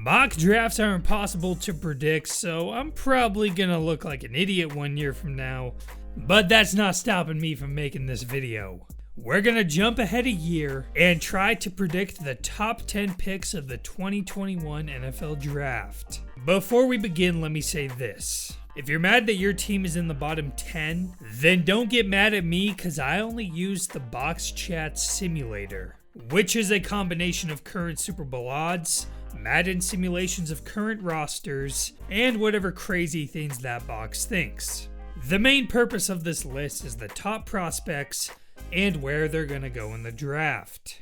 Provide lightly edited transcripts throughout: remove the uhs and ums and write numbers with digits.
Mock drafts are impossible to predict, so I'm probably gonna look like an idiot 1 year from now, but that's not stopping me from making this video. We're gonna jump ahead a year and try to predict the top 10 picks of the 2021 NFL Draft. Before we begin, let me say this. If you're mad that your team is in the bottom 10, then don't get mad at me because I only use the Box Chat Simulator, which is a combination of current Super Bowl odds, Madden simulations of current rosters, and whatever crazy things that box thinks. The main purpose of this list is the top prospects and where they're gonna go in the draft.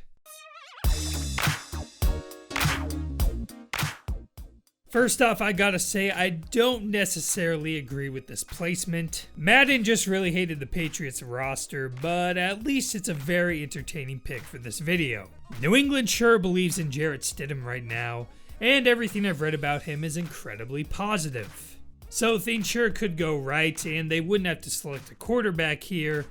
First off, I gotta say I don't necessarily agree with this placement. Madden just really hated the Patriots roster, but at least it's a very entertaining pick for this video. New England sure believes in Jarrett Stidham right now, and everything I've read about him is incredibly positive. So things sure could go right, and they wouldn't have to select a quarterback here,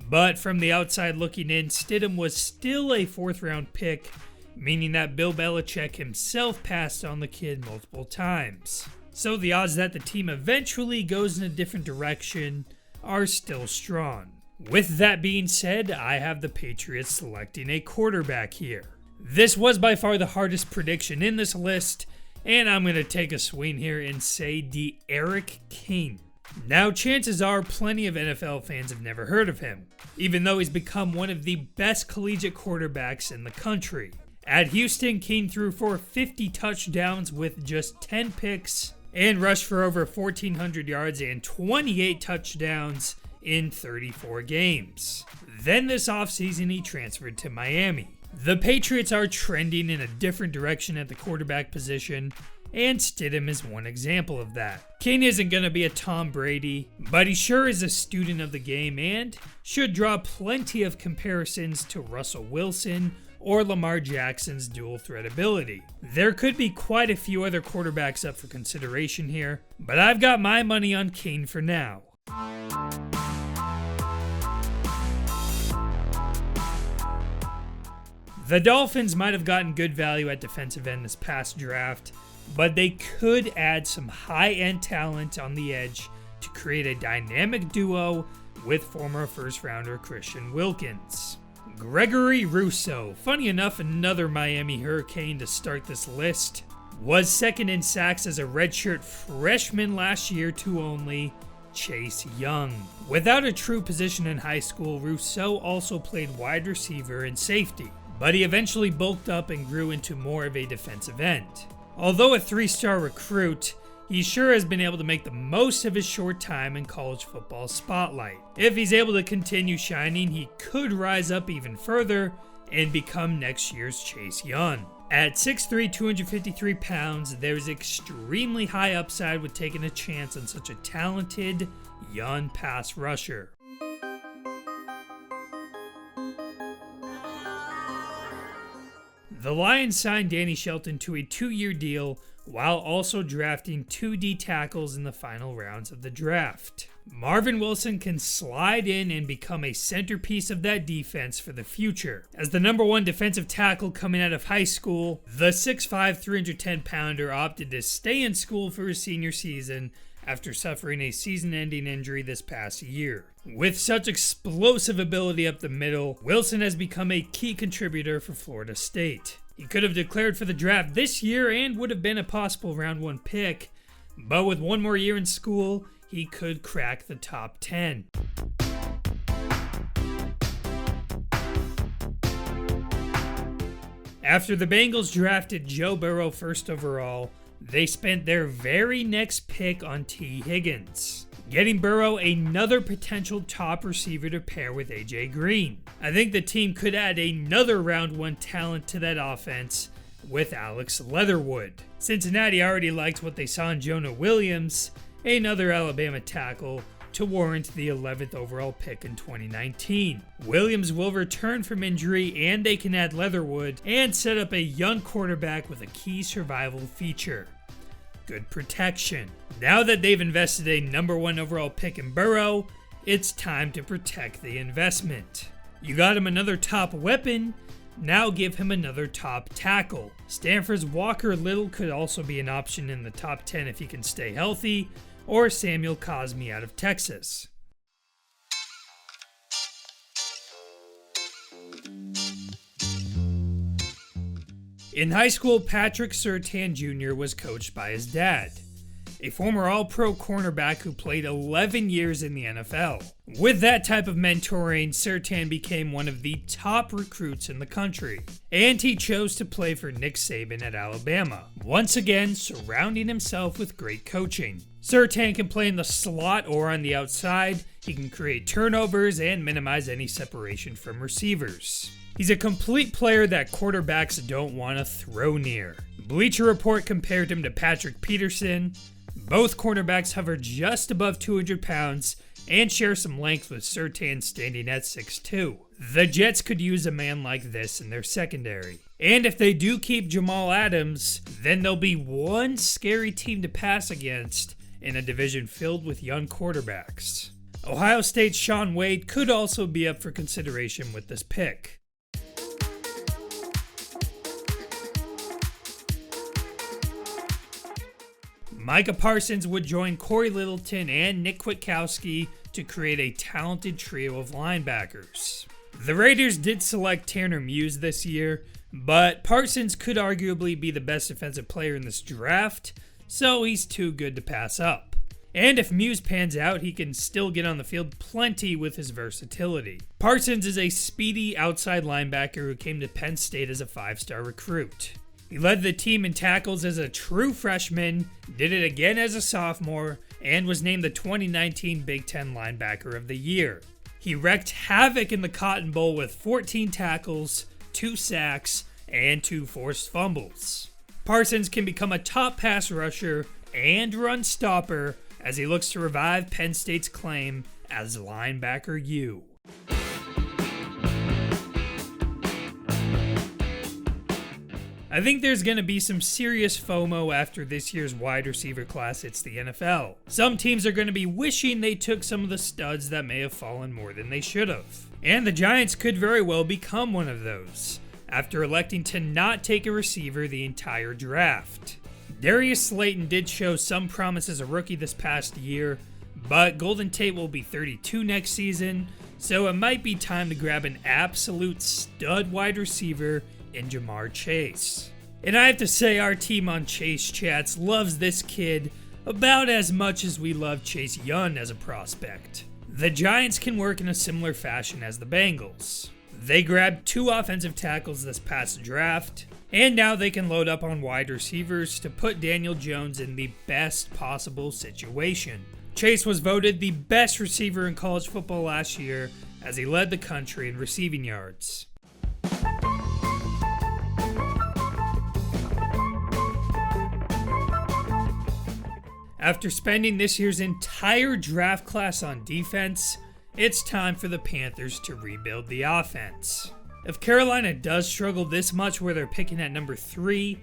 but from the outside looking in, Stidham was still a 4th round pick, meaning that Bill Belichick himself passed on the kid multiple times. So the odds that the team eventually goes in a different direction are still strong. With that being said, I have the Patriots selecting a quarterback here. This was by far the hardest prediction in this list, and I'm going to take a swing here and say D'Eriq King. Now, chances are plenty of NFL fans have never heard of him, even though he's become one of the best collegiate quarterbacks in the country. At Houston, King threw for 50 touchdowns with just 10 picks and rushed for over 1,400 yards and 28 touchdowns in 34 games. Then this offseason, he transferred to Miami. The Patriots are trending in a different direction at the quarterback position, and Stidham is one example of that. King isn't going to be a Tom Brady, but he sure is a student of the game and should draw plenty of comparisons to Russell Wilson or Lamar Jackson's dual threat ability. There could be quite a few other quarterbacks up for consideration here, but I've got my money on King for now. The Dolphins might have gotten good value at defensive end this past draft, but they could add some high-end talent on the edge to create a dynamic duo with former first-rounder Christian Wilkins. Gregory Rousseau, funny enough another Miami Hurricane to start this list, was second in sacks as a redshirt freshman last year to only Chase Young. Without a true position in high school, Rousseau also played wide receiver and safety, but he eventually bulked up and grew into more of a defensive end. Although a 3-star recruit, he sure has been able to make the most of his short time in college football spotlight. If he's able to continue shining, he could rise up even further and become next year's Chase Young. At 6'3", 253 pounds, there's extremely high upside with taking a chance on such a talented young pass rusher. The Lions signed Danny Shelton to a 2-year deal while also drafting 2 D tackles in the final rounds of the draft. Marvin Wilson can slide in and become a centerpiece of that defense for the future. As the number 1 defensive tackle coming out of high school, the 6'5", 310-pounder opted to stay in school for his senior season after suffering a season-ending injury this past year. With such explosive ability up the middle, Wilson has become a key contributor for Florida State. He could have declared for the draft this year and would have been a possible round 1 pick, but with 1 more year in school, he could crack the top 10. After the Bengals drafted Joe Burrow 1st overall, they spent their very next pick on T. Higgins, getting Burrow another potential top receiver to pair with AJ Green. I think the team could add another round 1 talent to that offense with Alex Leatherwood. Cincinnati already liked what they saw in Jonah Williams, another Alabama tackle, to warrant the 11th overall pick in 2019. Williams will return from injury and they can add Leatherwood and set up a young quarterback with a key survival feature: good protection. Now that they've invested a number 1 overall pick in Burrow, it's time to protect the investment. You got him another top weapon, now give him another top tackle. Stanford's Walker Little could also be an option in the top 10 if he can stay healthy, or Samuel Cosmi out of Texas. In high school, Patrick Surtain Jr. was coached by his dad, a former All-Pro cornerback who played 11 years in the NFL. With that type of mentoring, Surtain became one of the top recruits in the country, and he chose to play for Nick Saban at Alabama, once again surrounding himself with great coaching. Surtain can play in the slot or on the outside, he can create turnovers and minimize any separation from receivers. He's a complete player that quarterbacks don't want to throw near. Bleacher Report compared him to Patrick Peterson. Both cornerbacks hover just above 200 pounds and share some length, with Surtain standing at 6'2". The Jets could use a man like this in their secondary. And if they do keep Jamal Adams, then they'll be one scary team to pass against in a division filled with young quarterbacks. Ohio State's Shaun Wade could also be up for consideration with this pick. Micah Parsons would join Corey Littleton and Nick Kwiatkowski to create a talented trio of linebackers. The Raiders did select Tanner Muse this year, but Parsons could arguably be the best defensive player in this draft, so he's too good to pass up. And if Muse pans out, he can still get on the field plenty with his versatility. Parsons is a speedy outside linebacker who came to Penn State as a 5-star recruit. He led the team in tackles as a true freshman, did it again as a sophomore, and was named the 2019 Big Ten Linebacker of the Year. He wreaked havoc in the Cotton Bowl with 14 tackles, 2 sacks, and 2 forced fumbles. Parsons can become a top pass rusher and run stopper as he looks to revive Penn State's claim as Linebacker U. I think there's going to be some serious FOMO after this year's wide receiver class hits the NFL. Some teams are going to be wishing they took some of the studs that may have fallen more than they should have. And the Giants could very well become one of those, after electing to not take a receiver the entire draft. Darius Slayton did show some promise as a rookie this past year, but Golden Tate will be 32 next season, so it might be time to grab an absolute stud wide receiver in Jamar Chase. And I have to say, our team on Chase Chats loves this kid about as much as we love Chase Young as a prospect. The Giants can work in a similar fashion as the Bengals. They grabbed 2 offensive tackles this past draft, and now they can load up on wide receivers to put Daniel Jones in the best possible situation. Chase was voted the best receiver in college football last year as he led the country in receiving yards. After spending this year's entire draft class on defense, it's time for the Panthers to rebuild the offense. If Carolina does struggle this much where they're picking at number 3,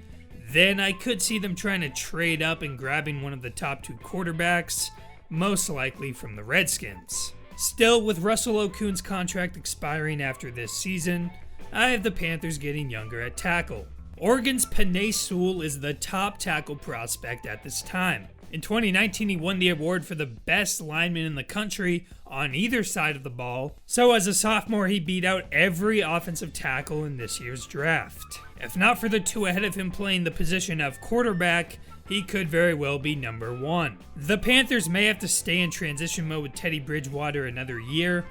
then I could see them trying to trade up and grabbing one of the top 2 quarterbacks, most likely from the Redskins. Still, with Russell Okun's contract expiring after this season, I have the Panthers getting younger at tackle. Oregon's Penei Sewell is the top tackle prospect at this time. In 2019, he won the award for the best lineman in the country on either side of the ball, so as a sophomore, he beat out every offensive tackle in this year's draft. If not for the 2 ahead of him playing the position of quarterback, he could very well be number 1. The Panthers may have to stay in transition mode with Teddy Bridgewater another year,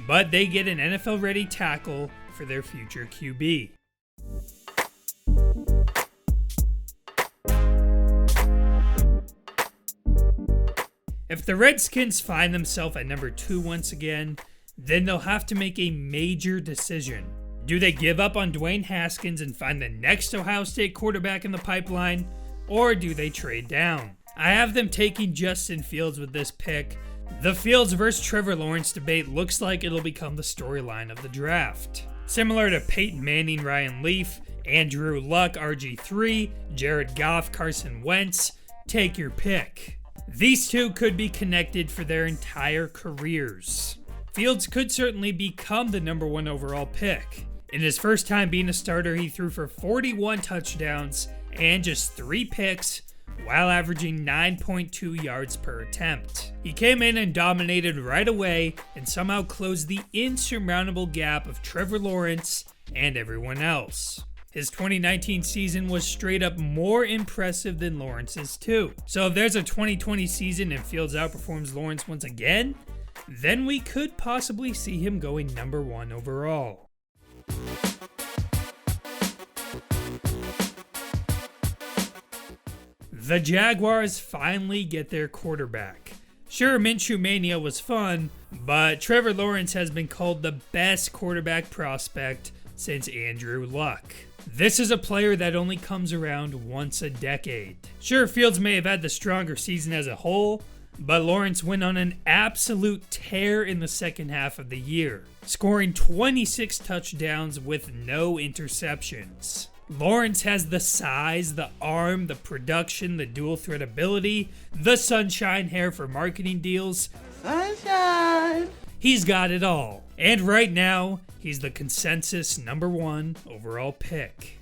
but they get an NFL-ready tackle for their future QB. If the Redskins find themselves at number 2 once again, then they'll have to make a major decision. Do they give up on Dwayne Haskins and find the next Ohio State quarterback in the pipeline, or do they trade down? I have them taking Justin Fields with this pick. The Fields versus Trevor Lawrence debate looks like it'll become the storyline of the draft. Similar to Peyton Manning, Ryan Leaf, Andrew Luck, RG3, Jared Goff, Carson Wentz, take your pick. These 2 could be connected for their entire careers. Fields could certainly become the number 1 overall pick. In his first time being a starter, he threw for 41 touchdowns and just 3 picks, while averaging 9.2 yards per attempt. He came in and dominated right away and somehow closed the insurmountable gap of Trevor Lawrence and everyone else. His 2019 season was straight up more impressive than Lawrence's too. So if there's a 2020 season and Fields outperforms Lawrence once again, then we could possibly see him going number 1 overall. The Jaguars finally get their quarterback. Sure, Minshew Mania was fun, but Trevor Lawrence has been called the best quarterback prospect since Andrew Luck. This is a player that only comes around once a decade. Sure, Fields may have had the stronger season as a whole, but Lawrence went on an absolute tear in the second half of the year, scoring 26 touchdowns with no interceptions. Lawrence has the size, the arm, the production, the dual threat ability, the sunshine hair for marketing deals. Sunshine! He's got it all. And right now, he's the consensus number 1 overall pick.